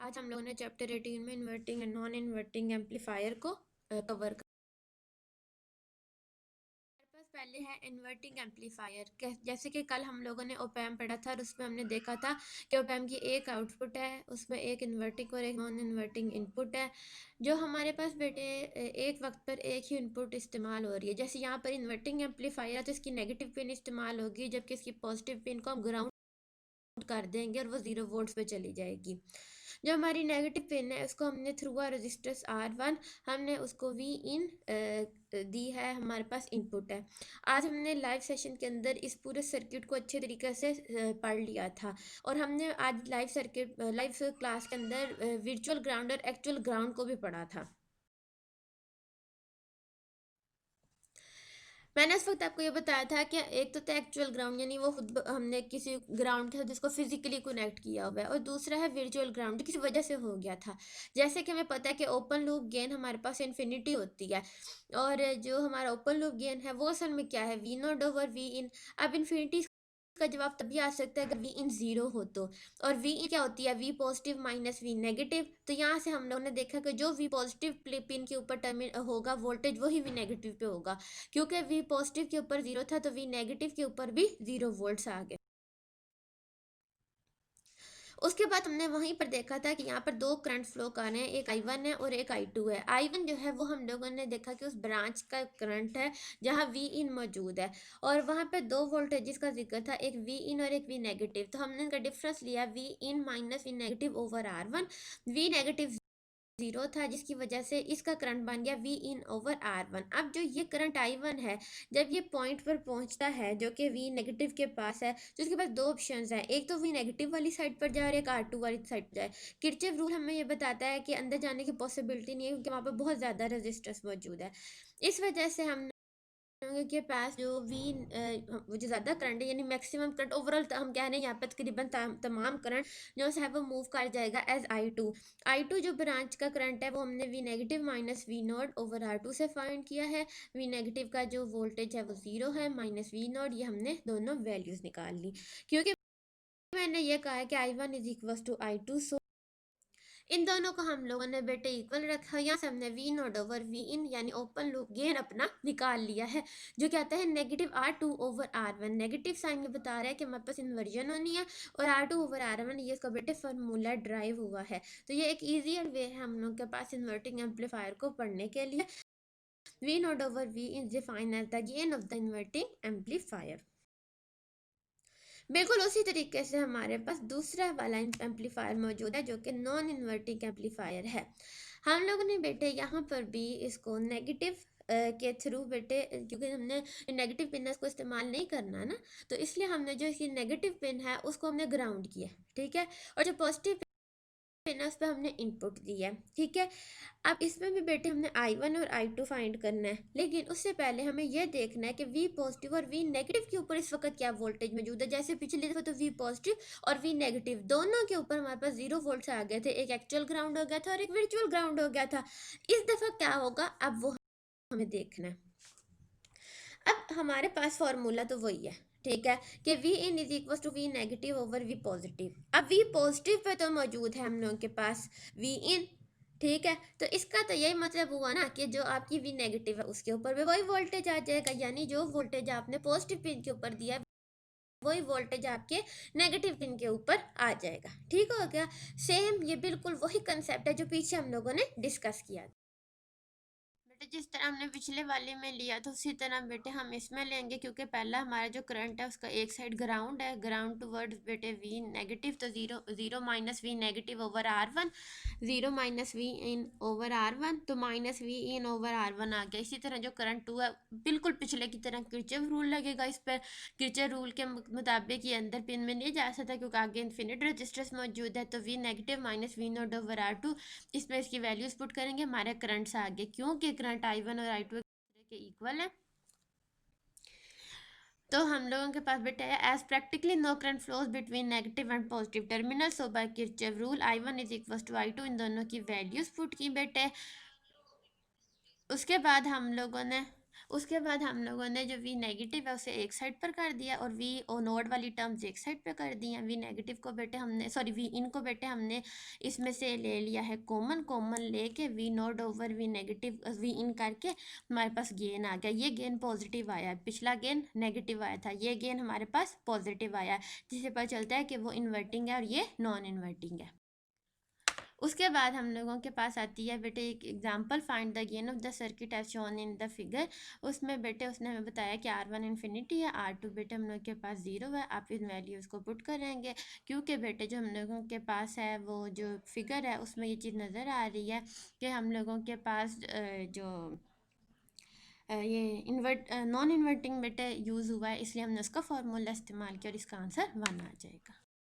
आज हम लोगों ने चैप्टर 18 में inverting and non inverting amplifier को कवर कर। हमारे पास पहले है इन्वर्टिंग एम्पलीफायर। जैसे कि कल हम लोगों ने ओपैम पढ़ा था और उसमें हमने देखा था कि ओपैम की एक आउटपुट है, उसमें एक इन्वर्टिंग और एक नॉन इन्वर्टिंग इनपुट है। जो हमारे पास बेटे एक वक्त पर एक ही इनपुट इस्तेमाल हो रही है। जैसे यहाँ पर इन्वर्टिंग एम्पलीफायर है तो इसकी नेगेटिव पिन इस्तेमाल होगी, जबकि इसकी पॉजिटिव पिन को हम ग्राउंड कर देंगे और वो 0 वोल्ट्स पे चली जाएगी। जो हमारी नेगेटिव पिन है उसको हमने थ्रू आ रजिस्टर्स R1 हमने उसको वी इन दी है, हमारे पास इनपुट है। आज हमने लाइव सेशन के अंदर इस पूरे सर्किट को अच्छे तरीके से पढ़ लिया था और हमने आज लाइव क्लास के अंदर वर्चुअल ग्राउंड और एक्चुअल ग्राउंड को भी पढ़ा था। मैंने इस वक्त आपको ये बताया था कि एक तो एक्चुअल ग्राउंड यानी वो खुद हमने किसी ग्राउंड के साथ जिसको फिजिकली कनेक्ट किया हुआ है, और दूसरा है वर्चुअल ग्राउंड जो किसी वजह से हो गया था। जैसे कि हमें पता है कि ओपन लूप गेन हमारे पास इन्फिनिटी होती है, और जो हमारा ओपन लूप गेन है वो असल में क्या है, वी नोट ओवर वी इन। अब इन्फिनिटी का जवाब तभी आ सकता है अगर वी इन जीरो हो तो, और वी इन क्या होती है, V positive minus V negative. तो यहाँ से हम लोगों ने देखा कि जो वी पॉजिटिव पिन के ऊपर टर्मिनल होगा वोल्टेज वही वी नेगेटिव पे होगा, क्योंकि वी पॉजिटिव के ऊपर जीरो था तो वी नेगेटिव के ऊपर भी 0 वोल्ट्स आ गए। उसके बाद हमने वहीं पर देखा था कि यहाँ पर दो करंट फ्लो कर रहे हैं, एक I1 है और एक I2 है। I1 जो है वो हम लोगों ने देखा कि उस ब्रांच का करंट है जहाँ V इन मौजूद है, और वहाँ पे दो वोल्टेजेस का जिक्र था, एक V इन और एक V नेगेटिव। तो हमने इनका डिफरेंस लिया V in minus V negative over R1। V negative zero था जिसकी वजह से इसका करंट बन गया V इन ओवर R1। अब जो ये करंट I1 है, जब ये पॉइंट पर पहुंचता है जो कि V नेगेटिव के पास है, तो उसके पास दो ऑप्शंस हैं, एक तो V नेगेटिव वाली साइड पर जाए और एक R2 वाली साइड पर जाए। किरचॉफ रूल हमें ये बताता है कि अंदर जाने की पॉसिबिलिटी नहीं है, क्योंकि वहाँ पर बहुत ज़्यादा रेजिस्टेंस मौजूद है। इस वजह से हम के पास जो वी वो जो ज़्यादा करंट है यानी मैक्सिमम करंट ओवरऑल हम कह रहे हैं यहाँ पर तकरीबन तमाम करंट जो है वो मूव कर जाएगा एज I2 जो ब्रांच का करंट है वो हमने V negative minus V nought over R2 से फाइंड किया है। वी नेगेटिव का जो वोल्टेज है वो 0 है, माइनस वी नॉट, ये हमने दोनों वैल्यूज़ निकाल ली, क्योंकि मैंने ये कहा है कि I1 is equal to I2। So इन दोनों को हम लोगों ने बेटे इक्वल रखा, यहाँ से हमने वी नोट ओवर वी इन यानी ओपन लूप गेन अपना निकाल लिया है, जो कहता है negative R2 over R1। Negative sign में बता रहा है कि हमारे पास इन्वर्जन होनी है, और R2 ओवर R1 ये इसका बेटे फार्मूला ड्राइव हुआ है। तो ये एक ईजियर वे है हम लोग के पास इन्वर्टिंग एम्पलीफायर को पढ़ने के लिए। V nought over V is defined as the gain of the inverting amplifier. बिल्कुल उसी तरीके से हमारे पास दूसरा वाला एम्पलीफायर मौजूद है जो कि नॉन इन्वर्टिंग एम्पलीफायर है। हम लोगों ने बेटे यहाँ पर भी इसको नेगेटिव के थ्रू बेटे, क्योंकि हमने नेगेटिव पिन को इस्तेमाल नहीं करना ना, तो इसलिए हमने जो इसकी नेगेटिव पिन है उसको हमने ग्राउंड किया, ठीक है, और जो पॉजिटिव पिन है उस पर हमने इनपुट दिया, ठीक है। अब इसमें भी बेटे हमने I1 और I2 फाइंड करना है, लेकिन उससे पहले हमें यह देखना है कि V पॉजिटिव और V नेगेटिव के ऊपर इस वक्त क्या वोल्टेज मौजूद है। जैसे पिछली दफा तो V पॉजिटिव और V नेगेटिव दोनों के ऊपर हमारे पास 0 वोल्ट आ गए थे, एक एक्चुअल ग्राउंड हो गया था और एक वर्चुअल ग्राउंड हो गया था। इस दफा क्या होगा अब वो हमें देखना है। अब हमारे पास फॉर्मूला तो वही है, ठीक है, कि V in is equal to V negative over V positive. अब V पॉजिटिव पे तो मौजूद है हम लोगों के पास V इन, ठीक है, तो इसका तो यही मतलब हुआ ना कि जो आपकी V नेगेटिव है उसके ऊपर भी वही वोल्टेज आ जाएगा, यानी जो वोल्टेज आपने पॉजिटिव पिन के ऊपर दिया है वही वोल्टेज आपके नेगेटिव पिन के ऊपर आ जाएगा। ठीक हो गया। सेम ये बिल्कुल वही कंसेप्ट है जो पीछे हम लोगों ने डिस्कस किया। बेटे जिस तरह हमने पिछले वाले में लिया था उसी तरह बेटे हम इसमें लेंगे, क्योंकि पहला हमारा जो करंट है उसका एक साइड ग्राउंड है, ग्राउंड टूवर्ड्स बेटे वी नेगेटिव, तो zero minus V negative over R1, zero minus V in over R1, तो minus V in over R1 आ गया। इसी तरह जो करंट टू है बिल्कुल पिछले की तरह किरचॉफ रूल लगेगा इस पर। किरचॉफ रूल के मुताबिक ये अंदर पिन में नहीं जा सकता क्योंकि आगे इन्फिनिट रजिस्टर्स मौजूद है, तो V negative minus V nought over R2, इसमें इसकी वैल्यूज पुट करेंगे, हमारे करंट्स आगे, क्योंकि करंट I1 और I2 के इक्वल है। तो हम लोगों के पास बेटा है as practically no current flows between negative and positive terminal, so by Kirchhoff rule I1 is equal to I2, इन दोनों की वैल्यूज पुट की बेटे। उसके बाद हम लोगों ने उसके बाद हम लोगों ने जो वी नेगेटिव है उसे एक साइड पर कर दिया और वी ओ नोड वाली टर्म्स एक साइड पे कर दी हैं। वी नेगेटिव को बेटे हमने सॉरी वी इन को बेटे हमने इसमें से ले लिया है कॉमन, कॉमन लेके V node over V negative V in करके हमारे पास गेन आ गया। ये गेन पॉजिटिव आया है, पिछला गेन नेगेटिव आया था, ये गेन हमारे पास पॉजिटिव आया है, जिससे पता चलता है कि वो इन्वर्टिंग है और ये नॉन इन्वर्टिंग है। उसके बाद हम लोगों के पास आती है बेटे एक example, find the gain of the circuit as shown in the figure. उसमें बेटे उसने हमें बताया कि R1 इन्फिनिटी है, R2 बेटे हम लोग के पास 0 है। आप इन वैल्यूज़ को पुट करेंगे क्योंकि बेटे जो हम लोगों के पास है वो जो फिगर है उसमें ये चीज़ नज़र आ रही है कि हम लोगों के पास जो ये नॉन इन्वर्टिंग बेटे यूज़ हुआ है, इसलिए हमने उसका फार्मूला इस्तेमाल किया और इसका आंसर 1 आ जाएगा।